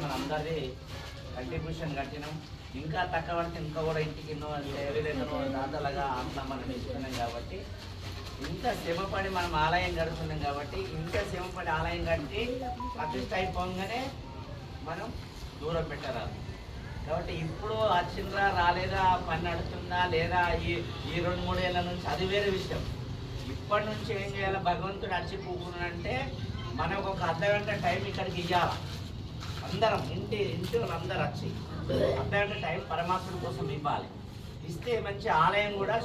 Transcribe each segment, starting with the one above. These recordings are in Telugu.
మనందరిది కంట్రిబ్యూషన్ కట్టినాం. ఇంకా తక్కువ పడితే ఇంకా కూడా ఇంటికి విధంగా దాతలుగా అంతా మనం ఇస్తున్నాం కాబట్టి ఇంత శ్రమపడి మనం ఆలయం కడుతున్నాం కాబట్టి ఇంత శ్రమపడి ఆలయం కట్టి ప్రతిష్ట అయిపోగానే మనం దూరం పెట్టరాదు. కాబట్టి ఇప్పుడు వచ్చిందా రాలేదా, పని నడుతుందా లేదా ఈ 2-3 ఏళ్ళ నుంచి అది వేరే విషయం. ఇప్పటి నుంచి ఏం చేయాలి, భగవంతుడు అచ్చి కూకునంటే మనకు ఒక అర్ధగంట టైం ఇక్కడికి ఇవ్వాలి. అందరం ఇంటి వాళ్ళందరూ వచ్చి అర్ధగంట టైం పరమాత్ముడి కోసం ఇవ్వాలి. ఇస్తే మంచి ఆలయం కూడా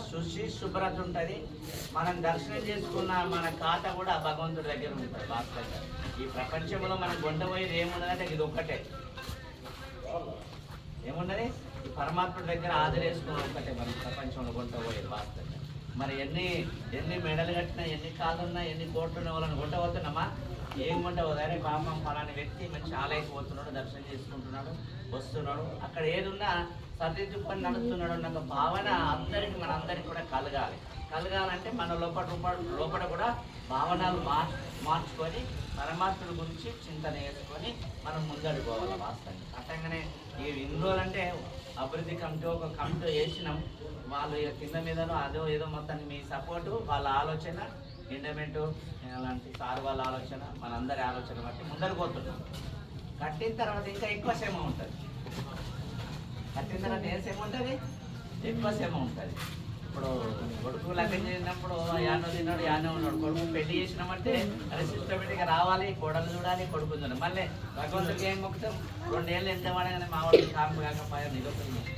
శుభ్రత ఉంటుంది. మనం దర్శనం చేసుకున్న మన ఖాతా కూడా భగవంతుడి దగ్గర ఉంటుంది. వాస్తవంగా ఈ ప్రపంచంలో మనం కొండపోయేది ఏమున్నదంటే ఇది ఒక్కటే, ఏమున్నది ఈ పరమాత్ముడి దగ్గర ఆదరేసుకున్న ఒక్కటే మన ప్రపంచంలో కొండపోయేది. వాస్తవంగా మరి ఎన్ని మెడలు కట్టినా, ఎన్ని కాళ్ళు ఉన్నా, ఎన్ని కోట్లు ఉన్న వాళ్ళని కొండపోతున్నామా? ఏం కొండపోదు. అరే పాపం ఫలాని వ్యక్తి మంచి ఆలయకు పోతున్నాడు, దర్శనం చేసుకుంటున్నాడు, వస్తున్నాడు, అక్కడ ఏదున్నా సర్దిద్దుకొని నడుస్తున్నాడు అన్న భావన మనందరికి కూడా కలగాలంటే మన లోపల కూడా భావనలు మార్చుకొని పరమాత్ముడి గురించి చింతన చేసుకొని మనం ముందడుకోవాలి. వాస్తవంగా అట్టంగానే ఇన్ని రోజులంటే అభివృద్ధి కమిటీ ఒక కమిటీ వేసినాం. వాళ్ళు కింద మీదనో అదో ఏదో మొత్తాన్ని మీ సపోర్టు, వాళ్ళ ఆలోచన, ఎండమెంటు అలాంటి సార్ వాళ్ళ ఆలోచన, మనందరి ఆలోచన బట్టి ముందరు పోతున్నాం. కట్టిన తర్వాత ఇంకా ఎక్కువ శ్రమ ఉంటుంది. కట్టిన తర్వాత ఏ శ్రమ ఉంటుంది? ఎక్కువ శ్రమ ఉంటుంది. ఇప్పుడు కొడుకు లగ్నం చేసినప్పుడు యానో తిన్నాడు, యానో ఉన్నాడు. కొడుకు పెళ్లి చేసినామంటే అది సిస్టమేటిక్గా రావాలి, కోడలు చూడాలి, కొడుకు చూడాలి. మళ్ళీ భగవంతుడికి ఏం మొక్కుతాం? 2 ఏళ్ళు ఎంత పడగానే మా వాళ్ళు కాపు కాకపోయా నిలుపుతుంది.